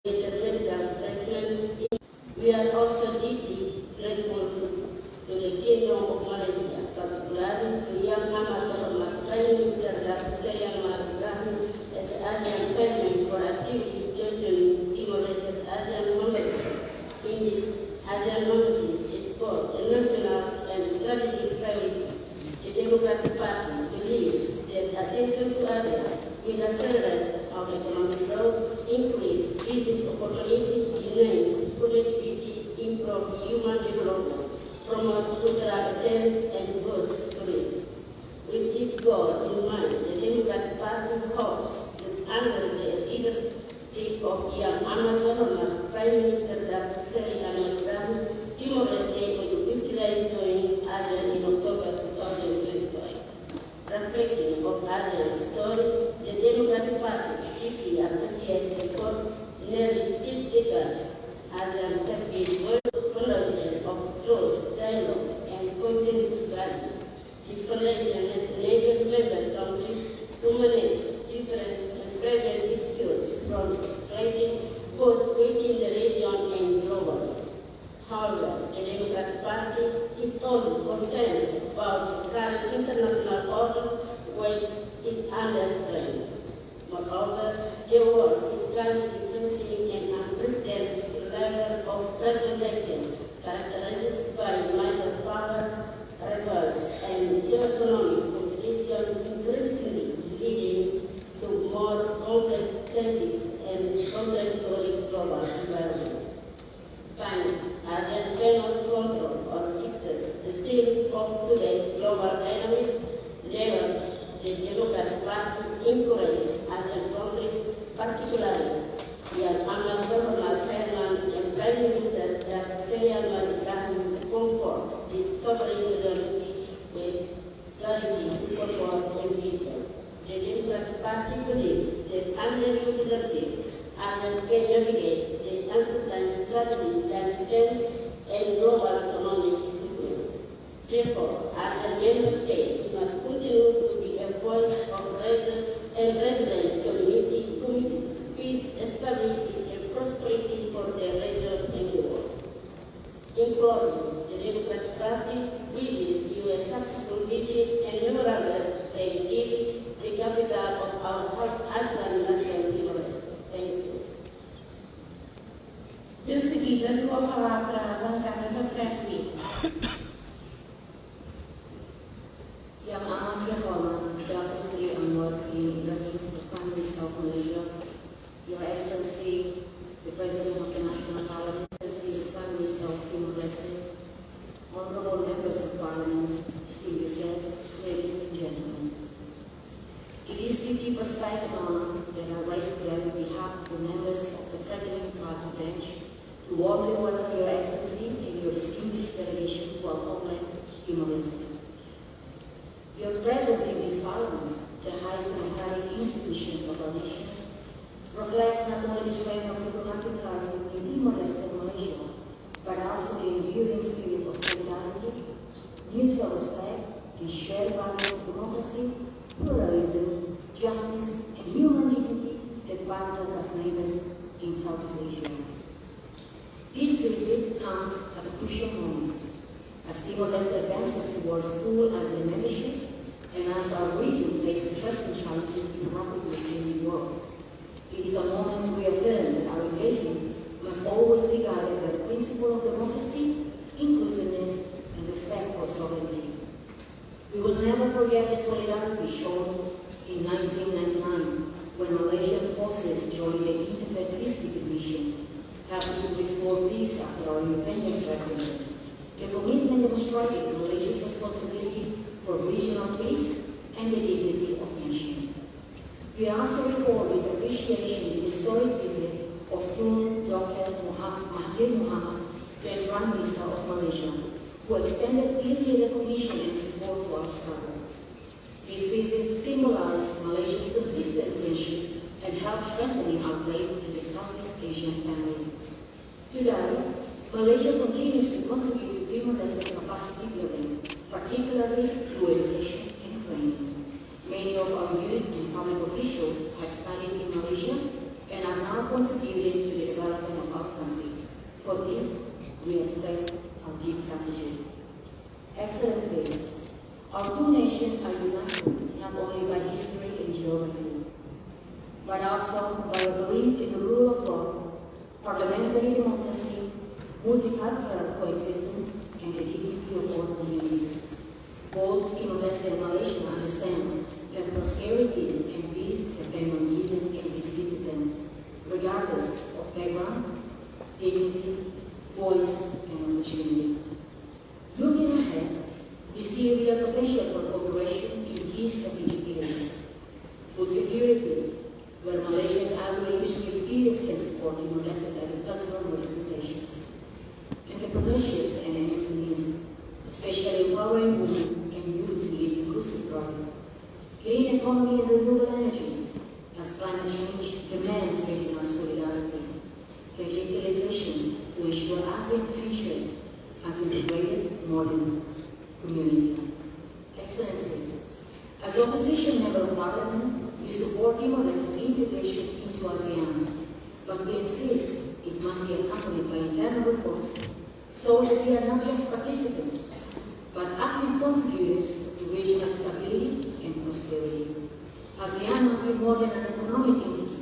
We are also deeply grateful to the Kingdom of Malazia, particularly to Yang Amat Hormat Prime Minister Dato Seri Ibrahim as ASEAN chairman for actively nurturing Timor-Leste's ASEAN membership. Indeed, ASEAN membership is both a national and strategic priority. The Democratic Party believes that accession to ASEAN will accelerate our economic growth, increase business opportunity, enhance productivity, improve human development, promote cultural exchange, and boost tourism. With this goal in mind, the Democratic Party hopes that under the leadership of Yang Amat Hormat Prime Minister Dato Seri Ibrahim, Timor-Leste will officially join ASEAN in October 2025. Reflecting of ASEAN's story, the Democratic Party deeply appreciates the for nearly 6 decades ASEAN has been world foundation of trust, dialogue, and consensus value. This foundation has enabled member countries to manage different and private disputes from escalating both within the region and globally. However, the Democratic Party is only concerned about the current international order when it is under strain. Moreover, the world is currently facing an unprecedented level of fragmentation characterized by major power rivals and geoeconomic competition, increasingly leading to more complex challenges and contradictory global environment. Finally, ASEAN cannot control or dictate the themes of today's global dynamics. Therefore, the Democratic Party encourages ASEAN countries, particularly Yang Amat Hormat Chairman and Prime Minister Dato Seri Ibrahim, to comfort this sovereign reality with clarity, purpose, and vision. The Democratic Party believes that under your leadership, ASEAN can navigate the uncertain strategic landscape and global economic influence. Therefore, ASEAN member states must continue to be a voice of reason and resident community, peace, stability, and prosperity for the region and the world. In closing, the Democratic Party wishes you a successful visit and memorable stay in Díli, the capital of our ASEAN nation, Timor-Leste. Thank you. De seguida, dou a palavra à bancada da frente. Yang Amat Hormat Dato Seri Anwar Ibrahim, the Prime Minister of Malaysia, Your Excellency, the President of the National Parliament, the Prime Minister of Timor-Leste, honorable members of Parliament, distinguished guests, ladies and gentlemen. It is with deep respect and honor that I rise today on behalf of the members of the President Party bench to warmly welcome Your Excellency and your distinguished delegation to our homeland, Timor-Leste. Your presence in these parliaments, the highest democratic institutions of our nations, reflects not only the strength of diplomatic ties between Timor-Leste and Malaysia, but also the enduring spirit of solidarity, mutual respect, and shared values of democracy, pluralism, justice, and human dignity that binds us as neighbors in Southeast Asia. This visit comes at a crucial moment, as Timor-Leste advances towards full ASEAN membership, and as our region faces pressing challenges in a rapidly changing world. It is a moment to reaffirm that our engagement must always be guided by the principle of democracy, inclusiveness, and respect for sovereignty. We will never forget the solidarity shown in 1999 when Malaysian forces joined the Interfederalistic Division, helping to restore peace after our independence referendum. The commitment demonstrated Malaysia's responsibility for regional peace and the dignity of nations. We also recall with appreciation the historic visit of 𝗓𝗪𝗵𝗵𝗺, then Prime Minister of Malaysia, who extended clear recognition and support to our struggle. This visit symbolized Malaysia's consistent friendship and helped strengthening our place in the Southeast Asian family. Today, Malaysia continues to contribute to Timor-Leste's capacity building, particularly through education and training. Many of our youth and public officials have studied in Malaysia and are now contributing to the development For this, we express our deep gratitude. Excellencies, our two nations are united not only by history and geography, but also by a belief in the rule of law, parliamentary democracy, multicultural coexistence, and the dignity of all communities. Both Timor-Leste and Malaysia understand that prosperity and peace depend on giving every citizens, regardless of background, dignity, voice, and opportunity. Looking ahead, we see a real potential for cooperation in key strategic areas. Food security, where Malaysia's agro-industry experience can support Timor-Leste's agricultural modernizations. Entrepreneurships and MSMEs, especially empowering women and youth to lead inclusive growth. Green economy and renewable energy, as climate change demands regional solidarity. Digitalizations to ensure ASEAN futures as integrated modern community. Excellencies, as opposition member of parliament, we support Timor-Leste's integrations into ASEAN, but we insist it must be accompanied by internal reforms so that we are not just participants, but active contributors to regional stability and prosperity. ASEAN must be more than an economic entity.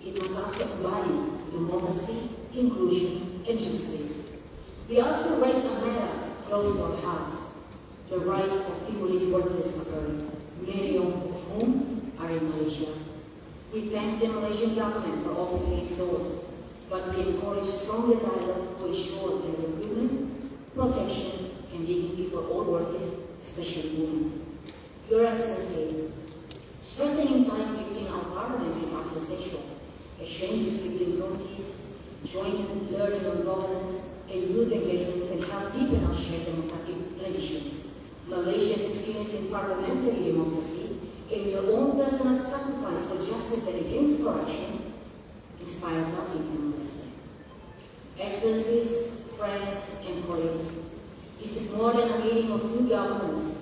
It must also embody democracy, inclusion, and justice. We also raise a matter close to our hearts, the rights of Timorese workers abroad, many of whom are in Malaysia. We thank the Malaysian government for opening its doors, but we encourage stronger dialogue to ensure their recruitment, protections, and dignity for all workers, especially women. Your Excellency, strengthening ties between our parliaments is also essential. Exchanges between committees, joint learning on governance, and youth engagement can help deepen our shared democratic traditions. Malaysia's experience in parliamentary democracy and your own personal sacrifice for justice and against corruption inspires us in Timor-Leste. Excellencies, friends, and colleagues, this is more than a meeting of two governments.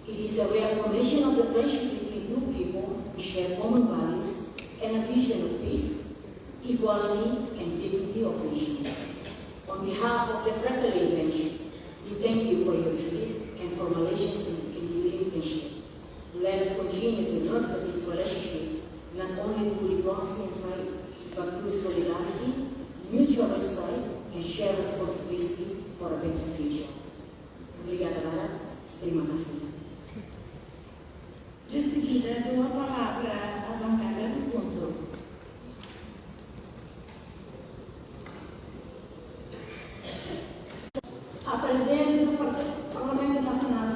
It is a reaffirmation of the friendship between two people who share common values and a vision of peace, equality, and dignity of nations. On behalf of the Fraternity Bench, we thank you for your visit and for Malaysia's enduring friendship. Let us continue to nurture this relationship, not only through diplomacy and trade, but through solidarity, mutual respect, and shared responsibility for a better future. Obrigada, terima kasih. De seguida, dou a palavra à bancada do ponto. A Presidente do Parlamento Nacional,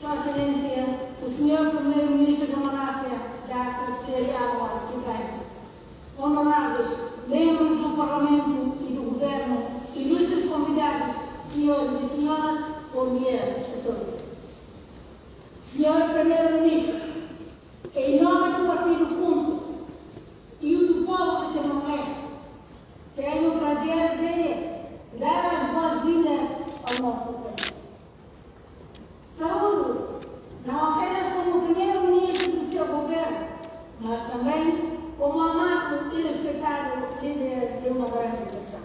Sua Excelência, o Senhor Primeiro-Ministro da Malazia, Dato, Seri, Ibrahim, honoráveis membros do Parlamento e do Governo, ilustres convidados, senhores e senhoras, bom dia a todos. Senhor Primeiro-Ministro, em nome do Partido Junto e do povo de Timor-Leste, tenho o prazer de dar as boas-vindas ao nosso país. Saúdo, não apenas como Primeiro-Ministro do seu governo, mas também como amado e respeitado líder de uma grande nação.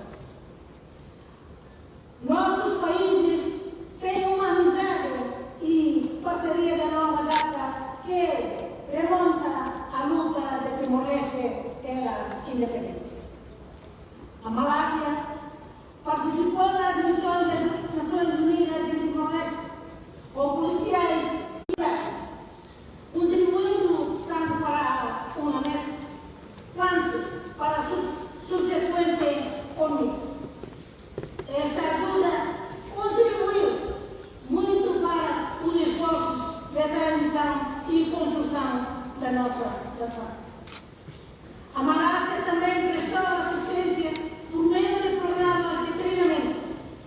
Nossos países têm uma amizade e parceria de longa data que remonta à luta de Timor-Leste pela independência. A Malázia participou nas missões das Nações Unidas em Timor-Leste com policiais militares, contribuindo tanto para a UNAMED quanto para a subsequente ONU. Esta ajuda contribuiu muito para os esforços de transição e construção da nossa nação. A Malázia também prestou assistência por meio de programas de treinamento,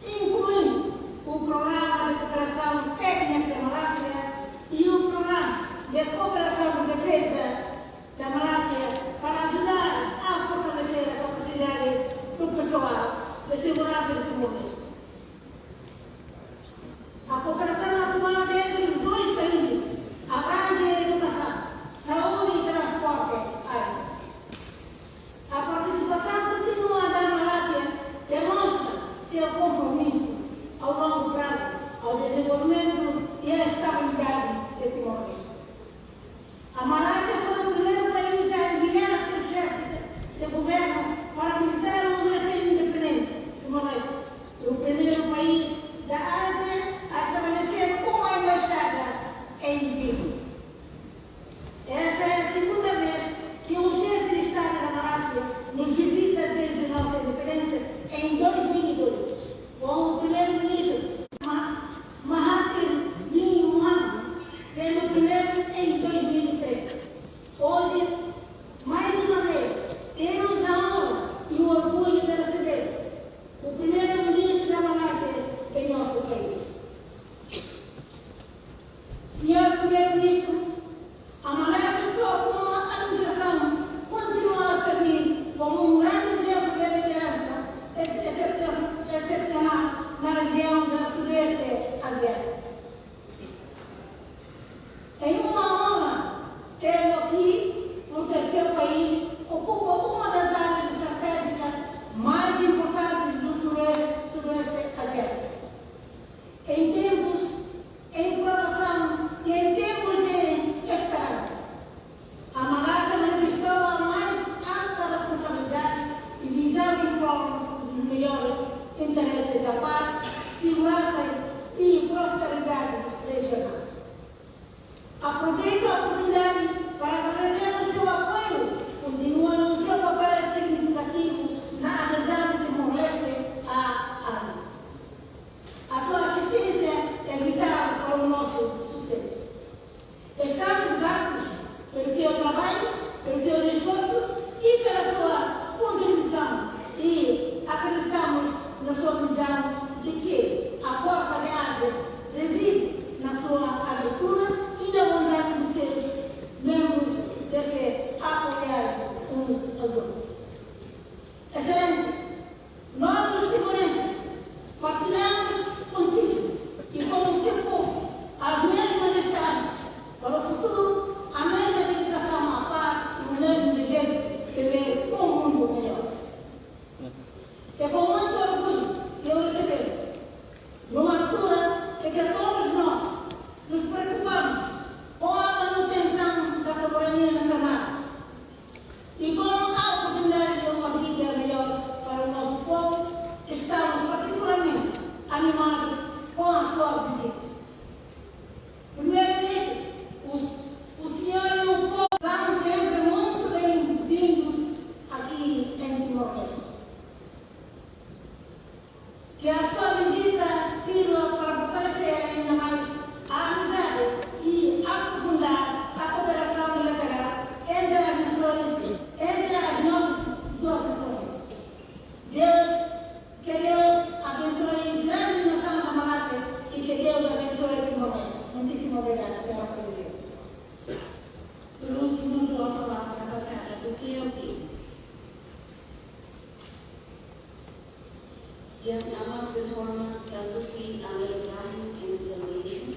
incluindo o Programa de Cooperação Técnica da Malázia e o Programa de Cooperação de Defesa da Malázia para ajudar a fortalecer a capacidade do pessoal de segurança de Timor-Leste. A cooperação atual entre os dois países abrange a educação, saúde e transporte aéreo. A participação continua da Malázia demonstra melhores interesses da paz, segurança e prosperidade regional. Aproveito a oportunidade para agradecer o seu apoio, continuando o seu papel significativo na adesão de Timor-Leste à Ásia. A sua assistência é vital para o nosso sucesso. Estamos gratos pelo seu trabalho, pelo seu esforço e pela sua contribuição e acreditamos na sua visão de que a força da Ásia reside na sua abertura e na vontade dos seus membros de se apoiar uns aos outros. Excelência, nós os timorenses partilhamos consigo e com o seu povo as mesmas esperanças para o futuro, a mesma dedicação à paz e o mesmo desejo de ver um mundo melhor. É com muito orgulho que eu recebo, numa altura em que todos nós nos preocupamos com a manutenção da soberania nacional e com a oportunidade de uma vida melhor para o nosso povo, estamos particularmente animados com a sua visita. Primeiro-Ministro, o senhor e o povo são sempre muito bem-vindos aqui em Timor-Leste. Que a sua visita sirva para fortalecer ainda mais a amizade e aprofundar a cooperação bilateral entre as nossas duas nações. Que Deus abençoe a grande nação da Malázia e que Deus abençoe Timor-Leste. Muitíssimo obrigada, senhora Presidente. Por último, dou a palavra à bancada do 𝗓𝗶𝘇. Yang amat berhormat Dato Sri Anwar Ibrahim and delegation,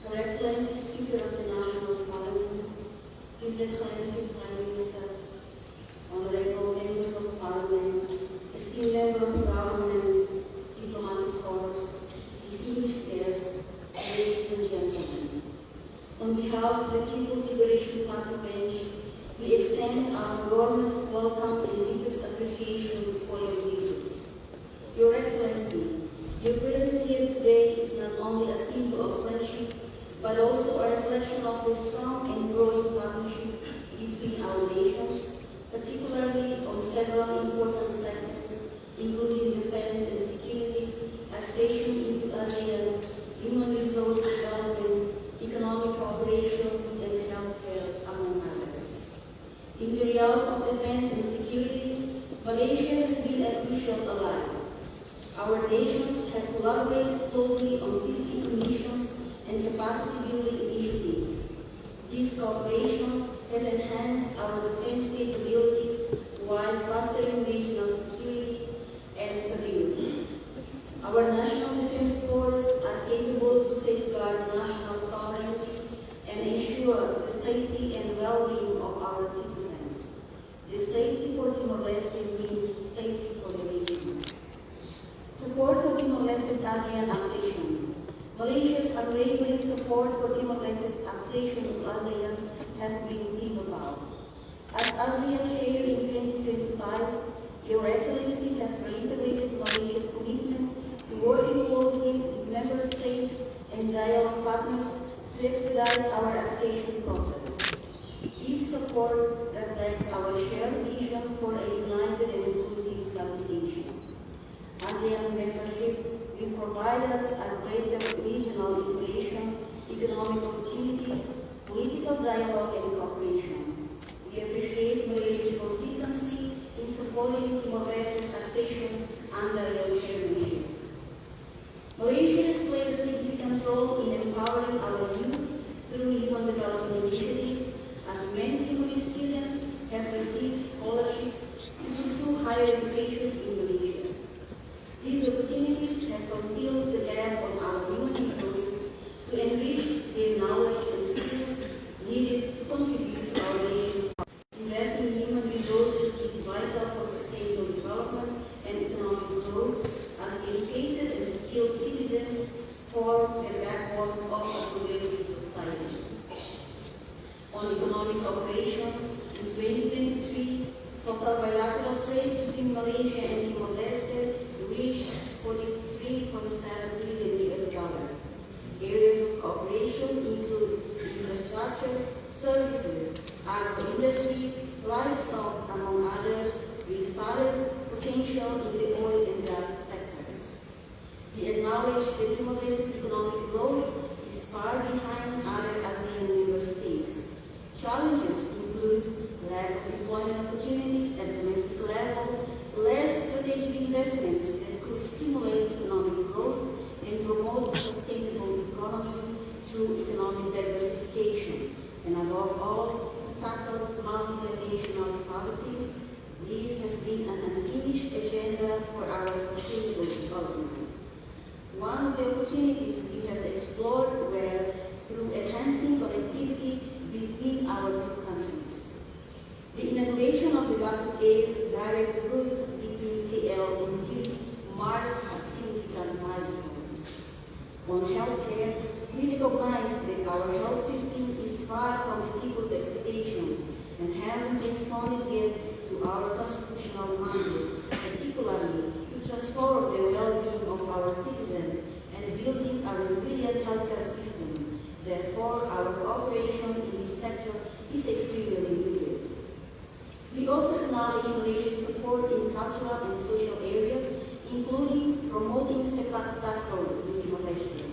Her Excellency Speaker of the National Parliament, His Excellency Prime Minister, Honourable Members of Parliament, esteemed Member of Government, diplomatic corps, distinguished guests, ladies and gentlemen. On behalf of the 𝗓𝗶𝘇, we extend our warmest welcome and deepest appreciation for your visit. Your Excellency, your presence here today is not only a symbol of friendship, but also a reflection of the strong and growing partnership between our nations, particularly on several important sectors, including defense and security, taxation into ASEAN, human resource development, economic cooperation, and healthcare, among others. In the realm of defense and security, Malaysia has been a crucial ally. Our nations have collaborated closely on peacekeeping missions and capacity-building initiatives. This cooperation has enhanced our defense capabilities while fostering regional security and stability. Our national defense forces are capable to safeguard national sovereignty and ensure the safety and well-being of our citizens. The safety for Timor-Leste means safety for the region. Support for Timor-Leste's ASEAN accession. Malaysia's unwavering support for Timor-Leste's accession to ASEAN has been pivotal. As ASEAN chair in 2025, Your Excellency has reiterated Malaysia's commitment to working closely with member states and dialogue partners to expedite our accession process. This support reflects our shared vision for a united and inclusive Southeast Asia. ASEAN membership will provide us a greater regional integration, economic opportunities, political dialogue, and cooperation. We appreciate Malaysia's consistency in supporting Timor-Leste's accession under your chairmanship. Malaysia has played a significant role in empowering our youth through human development initiatives, as many Timorese students have received scholarships to pursue higher education in Malaysia. These opportunities have fulfilled the gap on our human resources to enrich their knowledge and skills needed to contribute to our nation's progress. Investing in human resources is vital for sustainable development and economic growth, as educated and skilled citizens form the backbone of a progressive society. On economic cooperation, in 2023, total bilateral trade between Malaysia and Timor-Leste $3.7 billion. Areas of cooperation include infrastructure, services, agro-industry, livestock, among others, with further potential in the oil and gas sectors. We acknowledge that Timor-Leste's economic growth is far behind other ASEAN member states. Challenges include lack of employment opportunities at domestic level, less strategic investments that could stimulate economic growth and promote a sustainable economy through economic diversification, and above all, to tackle multi-generational poverty. This has been an unfinished agenda for our sustainable development. One of the opportunities we have explored were through enhancing connectivity between our two countries. The inauguration of the 𝗏𝗏 direct route between KL and Díli marks a significant milestone. On healthcare, we recognize that our health system is far from the people's expectations and hasn't responded yet to our constitutional mandate, particularly to transform the well-being of our citizens and building a resilient healthcare system. Therefore, our cooperation in this sector is extremely needed. We also acknowledge Malaysia's support in cultural and social areas, including promoting sepak takraw in Timor-Leste.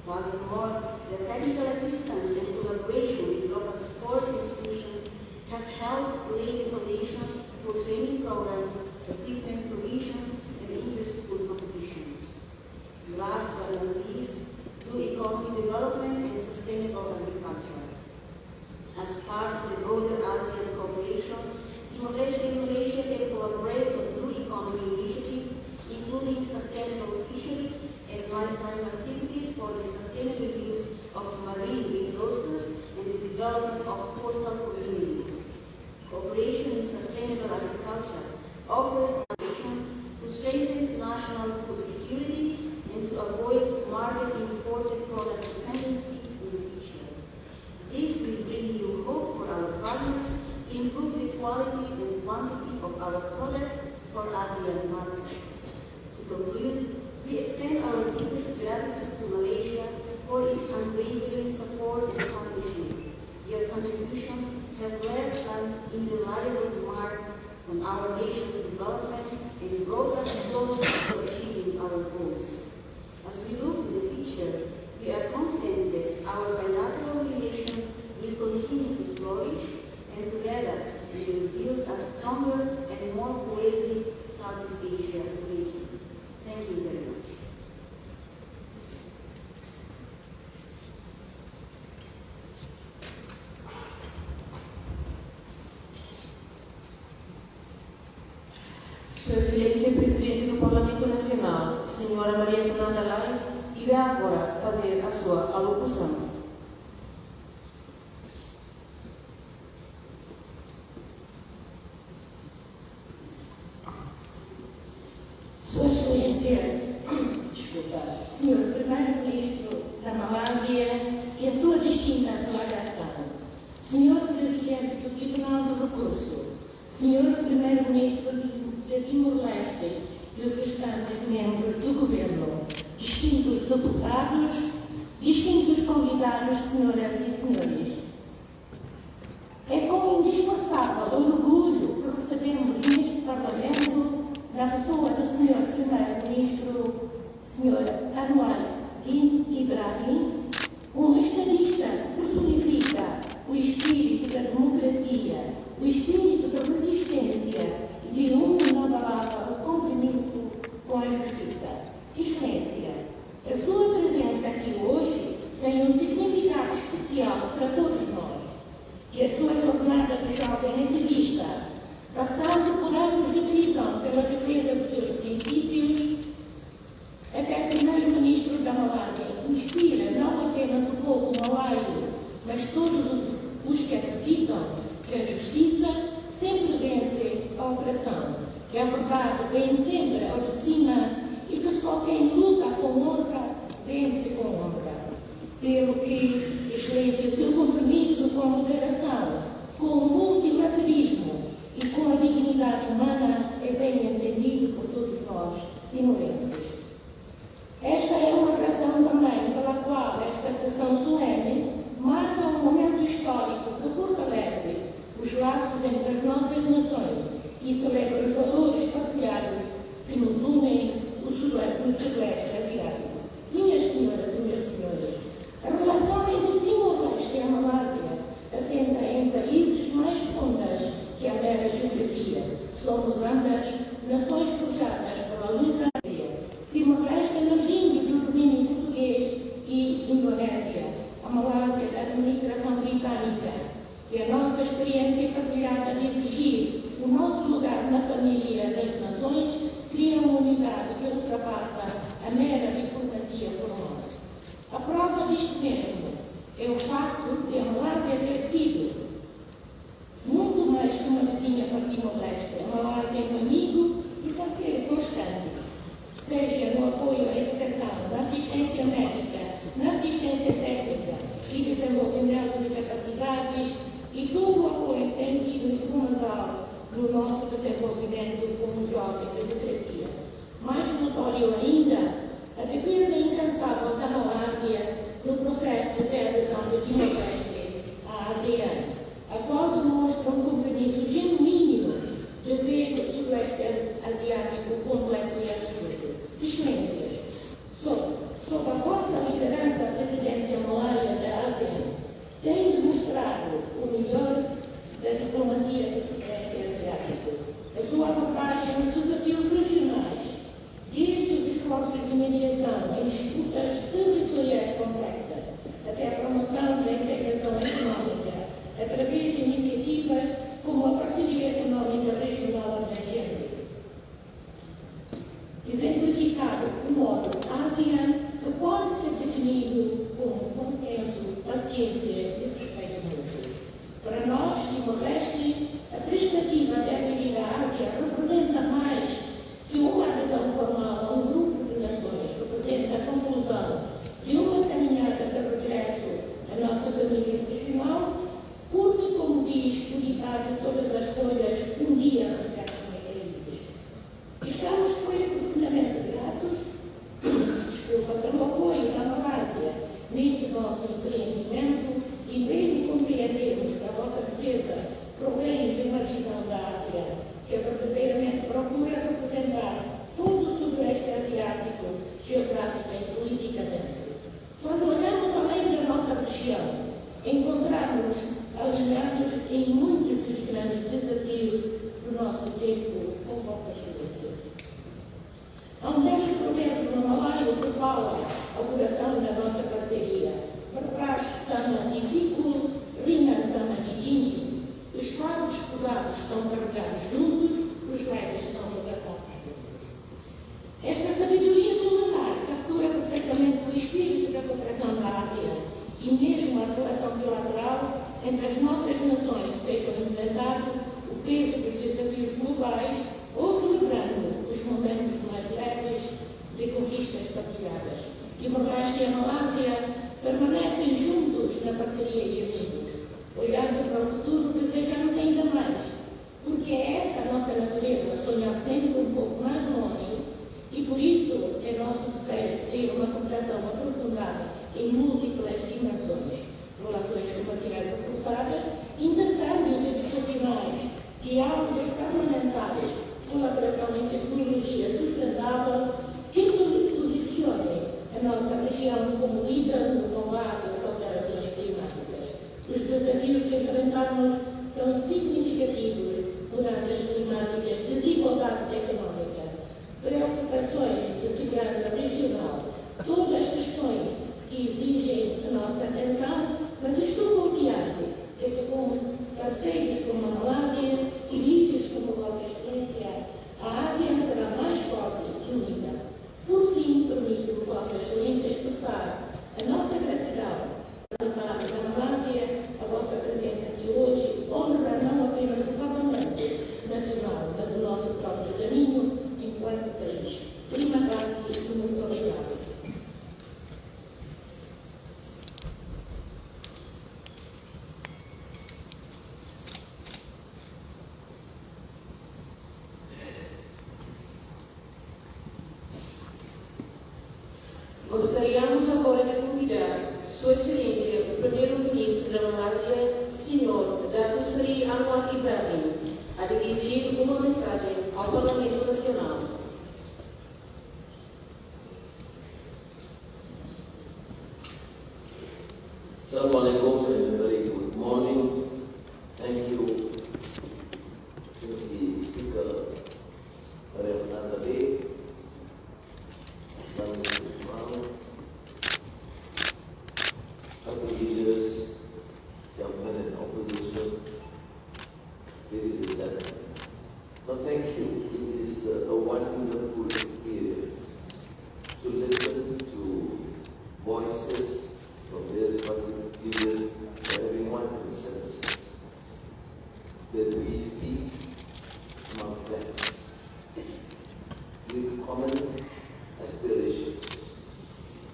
Furthermore, the technical assistance and collaboration with local sports institutions have helped lay the foundation for training programs, equipment provisions, and inter-school competitions. Last but not least, through economic development and sustainable agriculture. As part of the broader ASEAN cooperation, Timor-Leste and Malaysia can collaborate on blue economy initiatives, including sustainable fisheries and maritime activities for the sustainable use of marine resources and the development of coastal communities. Cooperation in sustainable agriculture offers a foundation to strengthen national food security and to avoid market-imported product dependency in the future. This will bring new hope for our farmers to improve the quality and quantity of our products for ASEAN markets. To conclude, we extend our deepest gratitude to Malaysia for its unwavering support and partnership. Your contributions have left an indelible mark on our nation's development and brought us closer to achieving our goals. As we look to the future, we are confident that our bilateral relations will continue to flourish, and together we will build a stronger and more cohesive Southeast Asia region. Thank you very much. Sua Excelência Presidente do Parlamento Nacional, Senhora Maria Fernanda Lai, irá agora fazer a sua alocução. Sua Excelência, Senhor Primeiro-Ministro da Malázia e a sua distinta delegação, Senhor Presidente do Tribunal do Recurso, Senhor Primeiro-Ministro de Timor-Leste e os restantes membros do Governo, distintos deputados, distintos convidados, senhoras e senhores. É com indispensável orgulho que recebemos neste Parlamento, na pessoa do Sr. Primeiro-Ministro, Sr. Anwar Ibrahim, um estadista que personifica o espírito da democracia, o espírito da resistência e de inabalável compromisso com a justiça. Excelência, a sua presença aqui hoje tem um significado especial para todos nós, e a sua jornada de jovem ativista, passando por anos de prisão pela defesa dos seus princípios, até Primeiro-Ministro da Malázia, inspira não apenas o povo malaio, mas todos os que acreditam que a justiça sempre vence a opressão, que a verdade vem sempre ao de cima e que só quem luta com honra vence com honra. Pelo que, Excelência, o seu compromisso com a moderação, com o multilaterismo e com a dignidade humana é bem entendido por todos nós, timorenses. e celebra os valores partilhados que nos unem no Sudoeste Asiático. Minhas senhoras e meus senhores, a relação entre Timor-Leste e a Malázia assenta em países mais profundas que a mera geografia. Somos ambas nações forjadas pela luta. Timor-Leste emergindo do domínio português e Indonésia, a Malázia da administração britânica, e a nossa experiência partilhada de exigir o nosso lugar na família das nações cria uma unidade que ultrapassa a mera diplomacia formal. A prova disto mesmo é o facto de a Malázia ter sido muito mais que uma vizinha para Timor-Leste. A Malázia é um amigo e parceiro constante, seja no apoio à educação, na assistência médica, na assistência técnica e desenvolvimento de capacidades, e todo o apoio tem sido instrumental no nosso desenvolvimento como jovem democracia. Mais notório ainda, a defesa incansável da Malázia no processo de adesão de Timor-Leste à ASEAN, a qual demonstra um compromisso genuíno de ver o Sudoeste Asiático completo e absoluto. Excelências, sob a vossa liderança, a presidência malaia da ASEAN tem demonstrado o melhor da diplomacia do Sudeste Asiático. A sua abordagem nos desafios regionais, desde os esforços de mediação em disputas territoriais complexas, até a promoção da integração económica, através de iniciativas como a Parceria Económica Regional Abrangente, exemplificado o modo ASEAN, que pode ser definido como consenso, paciência e respeito mútuo. Para nós, Timor-Leste, a perspectiva de aderir à Ásia representa mais que uma adesão formal a um grupo de nações, representa a conclusão de uma caminhada de regresso à nossa família regional, porque, como diz o ditado, todas as folhas um dia regressam a raízes. Estamos, pois, profundamente gratos pelo apoio da Malázia neste nosso empreendimento e bem compreendemos que a vossa defesa provém de uma visão da Ásia que verdadeiramente procura representar todo o Sudoeste Asiático geográfica e politicamente. Quando olhamos além da nossa região, encontramos alinhados em muitos dos grandes desafios do nosso tempo com vossa excelência. Há um velho provérbio no malaio que fala ao coração da nossa parceria. Sama de fukun, sama de dingifika. Os fardos pesados estão carregados juntos, os leves são levantados juntos. Esta sabedoria militar captura perfeitamente o espírito da cooperação da Ásia e mesmo a relação bilateral entre as nossas nações, sejam enfrentando o peso dos desafios globais ou celebrando os momentos mais leves de conquistas partilhadas. Timor-Leste e a Malázia permanecem juntos na parceria de amigos. Olhando para o futuro, desejamos ainda mais, porque é essa a nossa natureza, sonhar sempre um pouco mais longe, e por isso é nosso desejo ter uma cooperação aprofundada em múltiplas dimensões, relações comerciais reforçadas, intercâmbios educacionais, diálogos parlamentares, colaboração em tecnologia sustentável, que posicionem a nossa região como líder no combate às alterações climáticas. Os desafios que enfrentamos são significativos: mudanças climáticas, desigualdades económicas, preocupações de segurança regional, todas questões que exigem a nossa atenção, mas estou confiante de que com parceiros como a Malázia e líderes como Vossa Excelência, a Ásia será mais forte e unida. Por fim, permito Vossa Excelência expressar a nossa gratidão da Malázia, a vossa presença aqui hoje, honra não apenas o Parlamento Nacional, mas o nosso próprio caminho enquanto país. Primeiru-Ministru, muito obrigado. Gostaríamos agora de convidar Sua Excelência, o Primeiro-Ministro da Malázia, Sr. Dato Seri Anwar Ibrahim, a dirigir uma mensagem ao Parlamento Nacional. Assalamualaikum and very good morning. Thank you, Seri Speaker, 𝗓𝗯𝗿, other leaders, government and opposition, ladies and gentlemen. Now thank you. It is a wonderful experience to listen to voices from various leaders, everyone consensus that we speak among friends with common aspirations,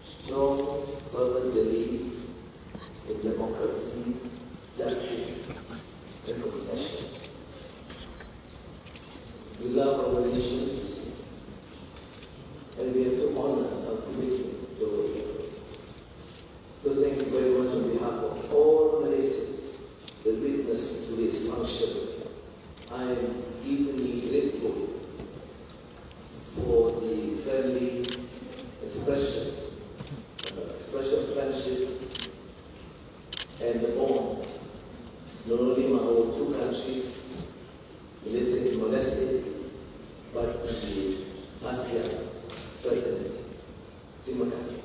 strong fervent belief in democracy, justice, and compassion. We love our nations, and we have to honor our commitment to our people. So thank you very much on behalf of all Malaysians that witness today's function. I am deeply grateful for the friendly expression of friendship and the bond, not only among our two countries, Malaysia and Timor-Leste, but the ASEAN fraternity. Terima kasih.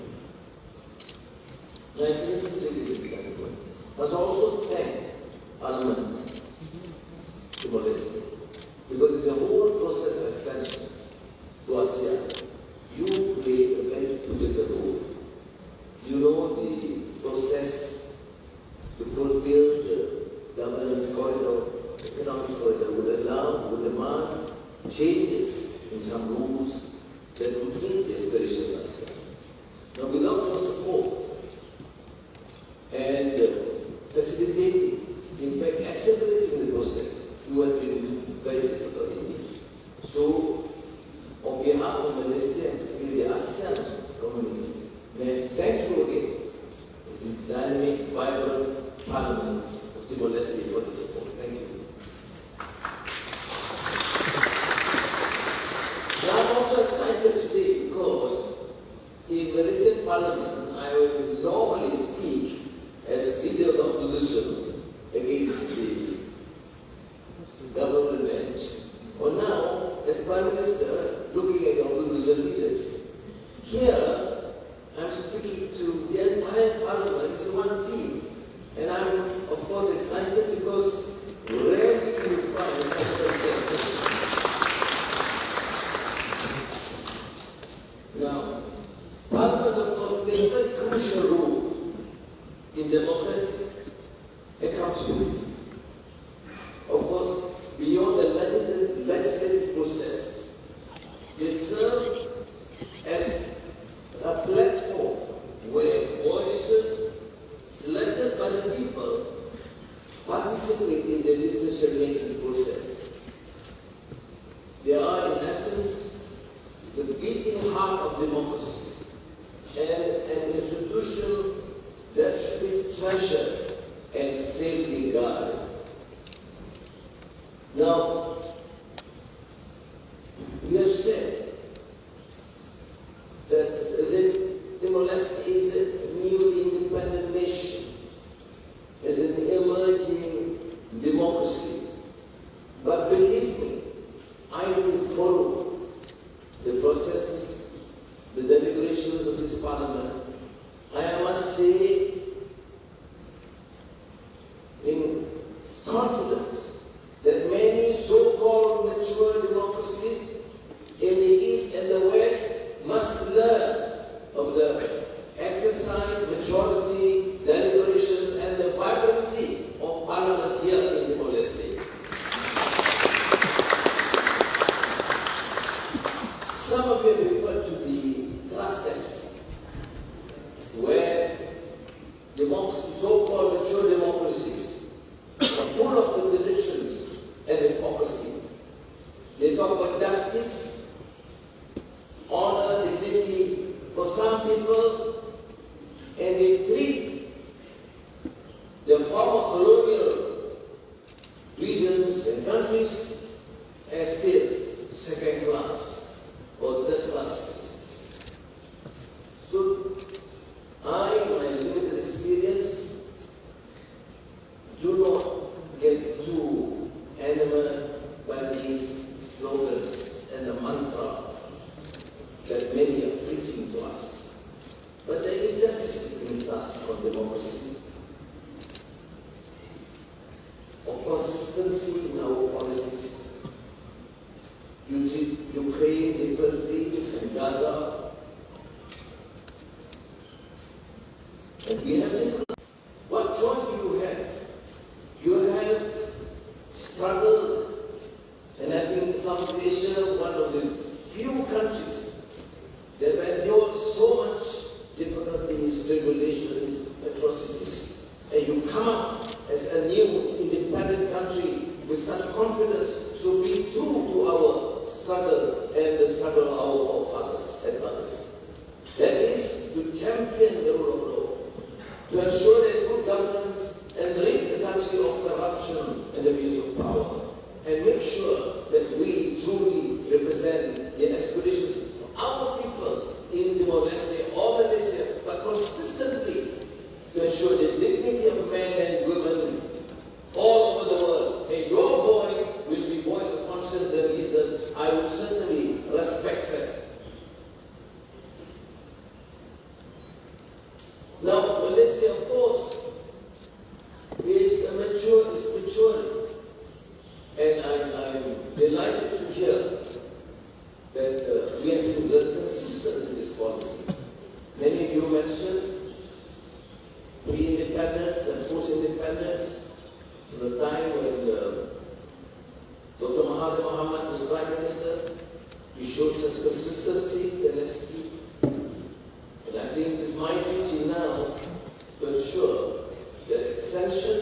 Must also thank Parliament Timor-Leste, because in the whole process of accession to ASEAN, you played a very critical role. You know the process to fulfill the governance corridor, economic corridor would demand changes in some rules that would meet the aspiration of ASEAN. Now, without your support and facilitating, in fact, accelerating the process, you have been very difficult indeed. So, on behalf of Malaysia and the ASEAN community, may I thank you again for this dynamic, vibrant Parliament of Timor-Leste for the support. Thank you. Now, I'm also excited today because in Malaysian Parliament, I will normally speak as leader of the opposition against the government bench. Or now, as Prime Minister, looking at the opposition leaders. Here, I'm speaking to the entire Parliament. It's one team. And I'm, of course, excited because rarely do you find such a consensus. Now, Parliament, of course, plays a very crucial role in democratic accountability. Of course, beyond the legislative process, they serve as a platform where voices selected by the people participate in the decision-making process. They are, in essence, the beating heart of democracy and an institution that should be treasured and safely guarded. Now, we have said that Timor-Leste is a newly independent nation, as an emerging democracy. But believe me, I will follow the processes, the deliberations of this Parliament. I must say, in confidence, that many so-called mature democracies in the East and the West must learn of the exercise, majority, deliberations, and the vibrancy of Parliament here in Timor-Leste. Some of you refer to the trust deficit, where democracy, so-called mature democracies, are full of contradictions and hypocrisy. They talk about justice, honor, dignity for some people, and they treat the former colonial regions and countries on democracy, of consistency in our policies. You treat Ukraine differently and Gaza, and we have different. What joy do you have? You have struggled, and I think South Asia, one of the few countries that have endured so much difficulties, tribulations, atrocities, and you come up as a new independent country with such confidence. So be true to our struggle and the struggle of our forefathers and others. That is to champion the rule of law, to ensure that good governance and rid the country of corruption and abuse of power, and make sure that we truly represent the aspirations of our people in Timor-Leste or Malaysia, but consistently to ensure the dignity of men and women all over the world. And your voice will be voice of conscience and reason. I will certainly respect that. Now, Malaysia, of course, is maturing. And I'm delighted to hear that we have been very consistent in this policy. Many of you mentioned pre-independence and post-independence, from the time when Dr. Mahathir Mohamad was Prime Minister. He showed such consistency, tenacity, and I think it is my duty now to ensure that extension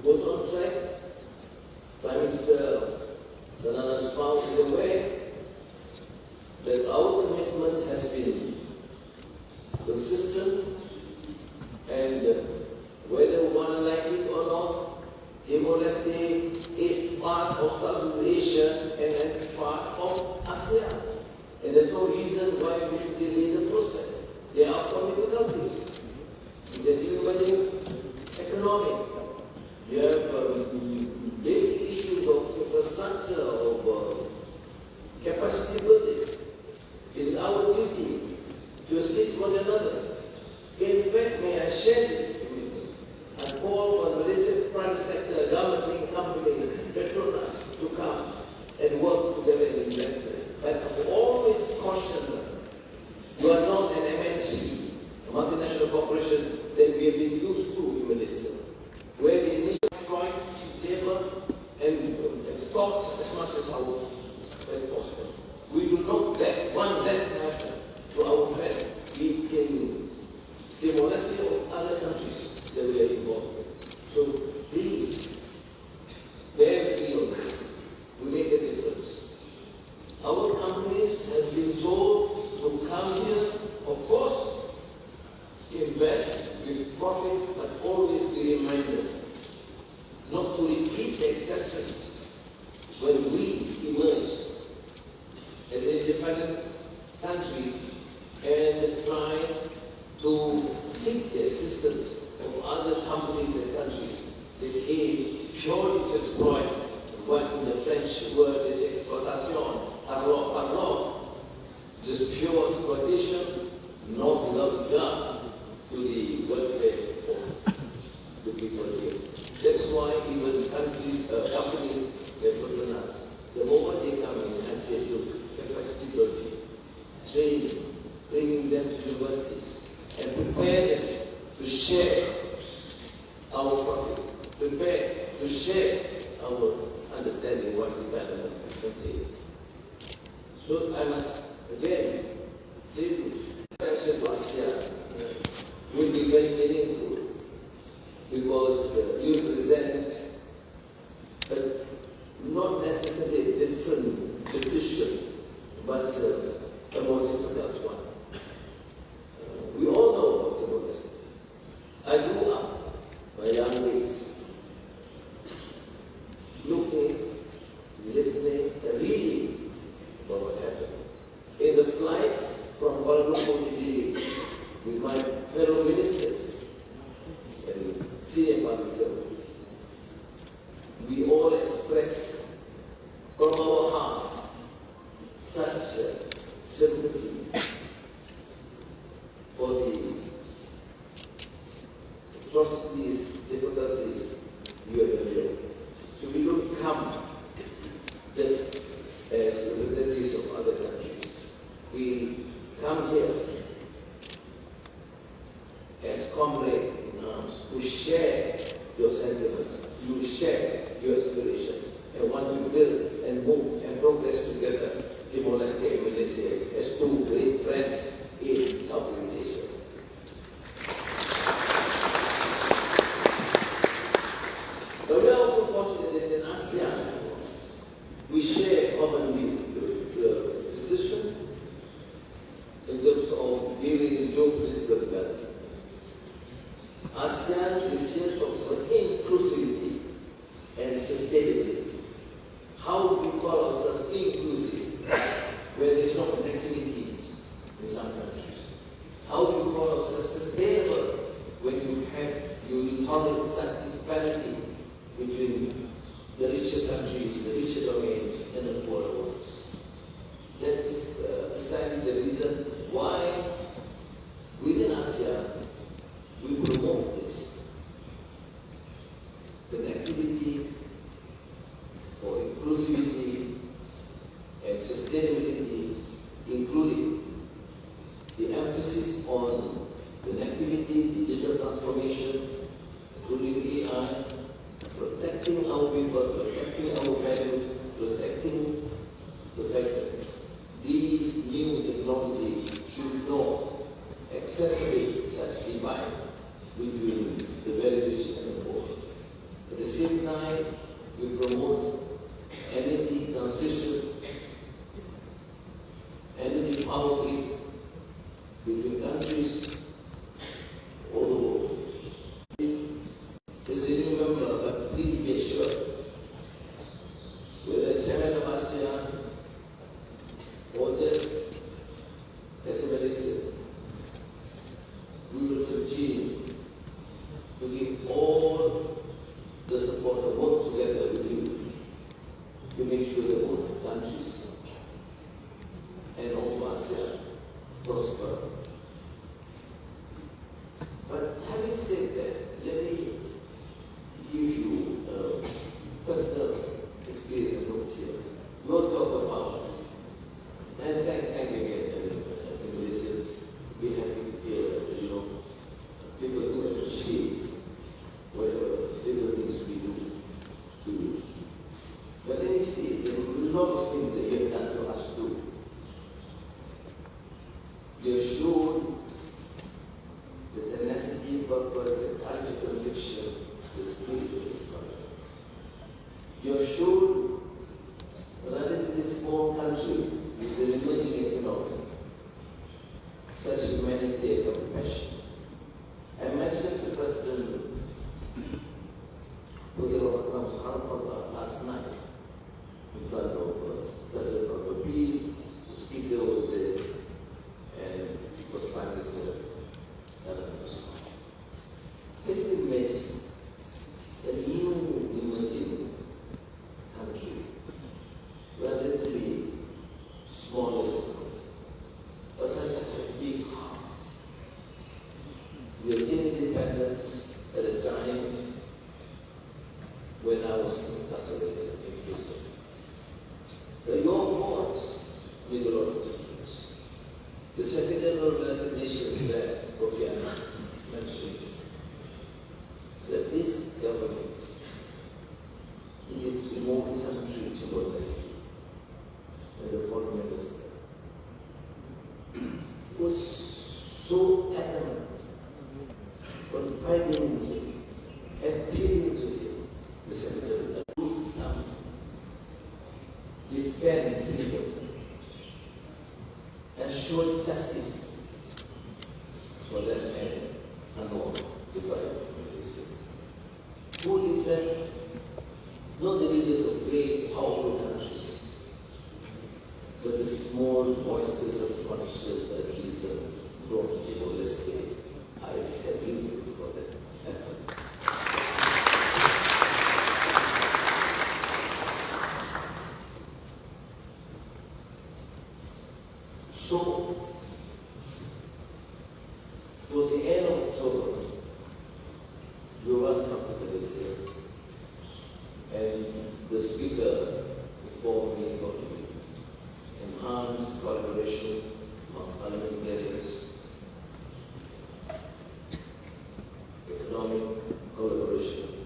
goes on track. Prime Minister Sanana Ismail is aware that our commitment has been consistent, and whether we want to like it or not, Timor-Leste is part of Southeast Asia and it's part of ASEAN. And there's no reason why we should delay the process. There are some difficulties. They're dealing with economic. You have basic issues of infrastructure, of capacity building. It is our duty to assist one another. In fact, may I share this with you? I call on Malaysian private sector, government companies, Petronas to come and work together and invest. But I always caution them. You are not an MNC, a multinational corporation that we have been used to in Malaysia, where the initial exploit labor and extort as much as possible. We do not want that to happen to our friends, be it in Timor-Leste or other countries that we are involved with. So please, bear free on this. We make a difference. Our companies have been told to come here, of course, invest with profit, but always be reminded not to repeat the excesses when we emerge as an independent country and try to seek the assistance of other companies and countries that came purely to exploit what in the French word is exploitation, hala'o, this pure exploitation, not without regard to the welfare of the people here. That's why even countries, companies, they put on us. The moment they come in and say, look, capacity building, training, bringing them to universities, and prepare them to share our profit, prepare to share our understanding what development entails. So I must again say this, section to ASEAN will be very meaningful because you present not necessarily a different tradition, but a more difficult one. We all know about Timor-Leste. I grew up, my young days, looking, listening, and reading about what happened. In the flight from Kuala Lumpur to Díli, with my fellow ministers and senior public servants, we all express from our heart such sympathy for the these difficulties you have endured. So we don't come just as representatives of other countries. We come here as comrades in arms who share your sentiments, you share your aspirations, and want to build and move and progress together Timor-Leste and Malaysia as two great friends in Southeast Asia. But we are also fortunate that in ASEAN, we share common position in terms of dealing with geopolitical development. ASEAN this year talks about inclusivity and sustainability. How we call ourselves inclusive where there is no connectivity in some countries. How do you call ourselves sustainable when you tolerate such disparity between the richer countries, the richer domains, and the poorer ones? That is precisely the reason why within ASEAN we promote this connectivity for inclusivity and sustainability, including the emphasis on connectivity, digital transformation, including AI, protecting our people, protecting our values, protecting the fact that these new technologies should not exacerbate such divide between the very rich and the poor. At the same time, we promote energy transition, energy power grid between countries all over the world. As a new member, but please be assured, whether as chairman of ASEAN or just as a Malaysian, we will continue to give all the support and work together with you to make sure that both countries and also ASEAN prosper. But having said that, let me give you a personal experience and note here. We'll talk about, and thank again the Malaysians. We have people who appreciate whatever little things we do to you. But let me see, there are a lot of things that you have done for us too. You have shown the tenacity, purpose, the courage, conviction, the spirit of this country. You have shown a relatively small country with an emerging economy such humanity and compassion. I mentioned to President 𝗍𝗶𝗵𝗺 last night in front of President 𝗍𝗶𝗵𝗺, the speaker was there, and was Prime Minister. Can you imagine a new emerging country, relatively smaller, but such a big heart? We attained independence at a time when I was incarcerated in prison. But your voice made a lot of difference. The Secretary of the United Nations there, Governu, mentioned that this government needs to move the country toward the sea. And the foreign minister was so adamant, confiding in him, appealing to him, the Secretary of the defend freedom and show justice for that man, Anwar, the Prime-Minister. Who did that? Not the leaders of great, powerful countries, but the small voices of conscience and reason from Timor-Leste. I salute you for that effort. So, towards the end of October, your enhance collaboration of parliamentarians, economic collaboration,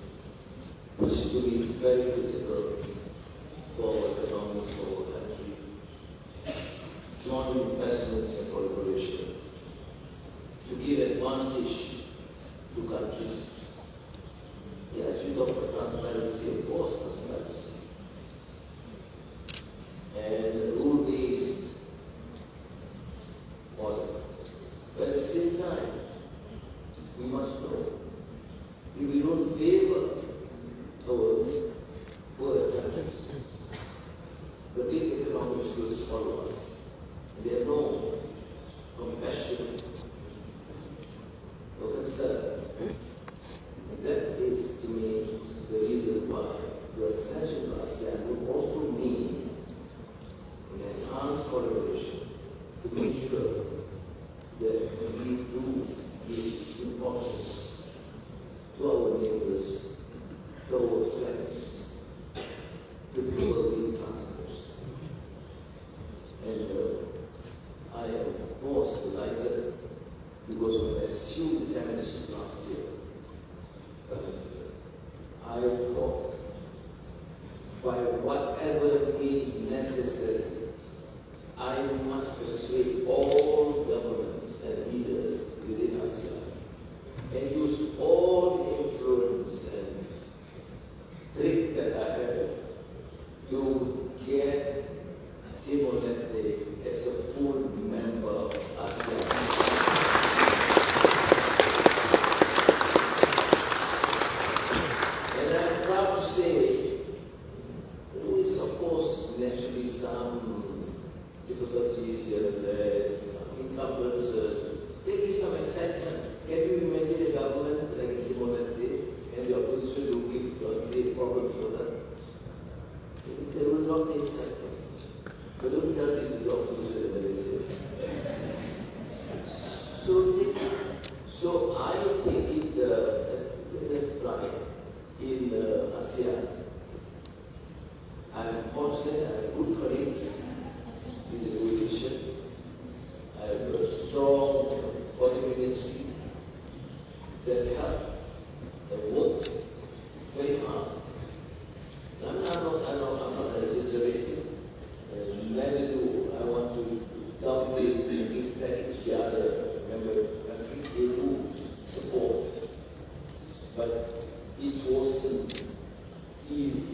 which is to be very critical for economics for our country, joint investments and collaboration, to give advantage to countries. Yes, we talk about transparency, of course, transparency. And rule-based order. But at the same time, we must know, if we don't favor our poorer countries, the big economics will swallow us. And they have no compassion, no concern. And that is, to me, the reason why the accession to ASEAN will also mean an enhanced collaboration to make sure that we do give importance to our neighbors, to our friends, to people being transposed. And I am, of course, delighted because of my assumed determination last year. I fought by whatever means necessary. I must persuade all governments and leaders within ASEAN and use all the influence and tricks that I have to get Timor-Leste as a full member of ASEAN. And I'm proud to say there is, of course, naturally some difficulties here and there, some encumbrances. There is some excitement. Can you imagine a government like Timor-Leste and the opposition will create problems for them? There will not be excitement. But don't tell this to the opposition that they say. So I take it as pride in ASEAN. I am fortunate, I have good colleagues in the negotiation. I have a strong foreign ministry that helped and worked very hard. I'm not exaggerating. Neither do I want to downplay and give credit to the other member countries. They do support. But it wasn't easy.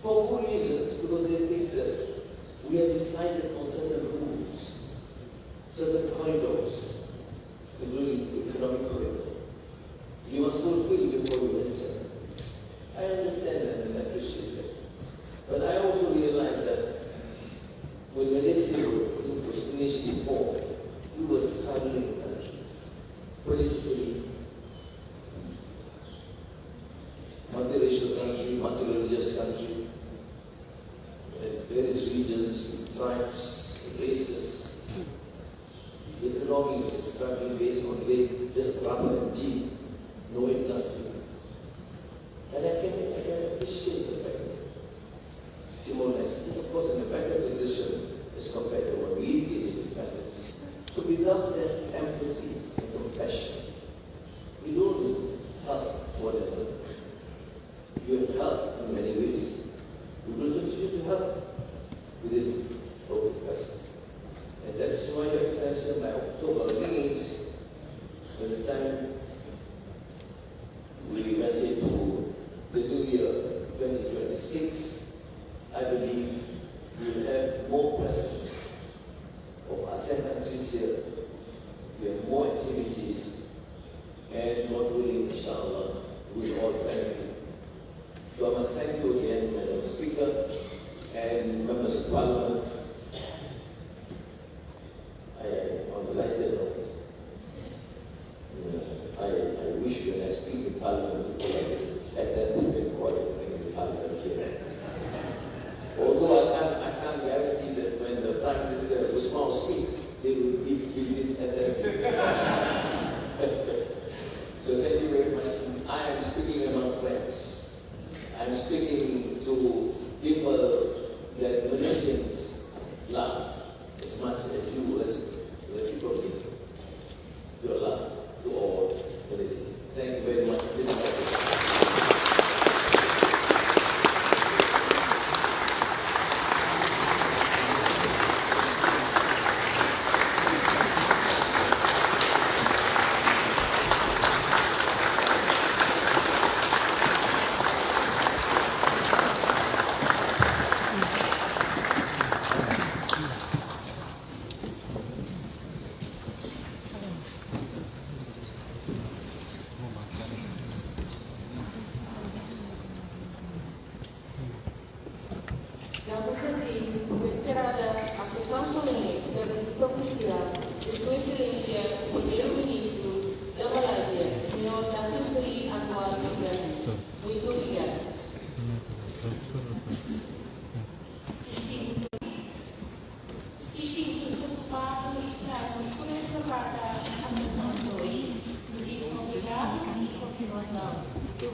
For good reasons, because they think that we have decided on certain rules, certain corridors, including the economic corridor. You must fulfill before you enter. I understand that and I appreciate that. But I also realize that when Malaysia was initially formed, we were a struggling country, politically, multiracial country, multi-religious country, and various regions with tribes, races. The economy was struggling based on just rubber and tea, no industry. And I can appreciate the fact that Timor-Leste is, of course, in a better position as compared to what we did in independence. So without that empathy and compassion, we don't need help whatever. You have helped in many ways. We will continue to help within our discussion. And that's why your extension by October means by the time we went into the new year 2026, I believe we will have more presence of ASEAN countries here. We have more activities, and God willing, inshallah, we will all benefit. So I must thank you again, Madam Speaker, and members of Parliament. On the lighter note, I wish you an speak in Parliament to like this attentive and quiet in Parliament here. Although oficial de Sua Excelência, o Primeiro-Ministro da Malázia, Sr. Dato Seri Anwar Ibrahim. Muito obrigada. Distintos deputados, trazemos por esta data a sessão 2 do Vice-Convidado e continuação do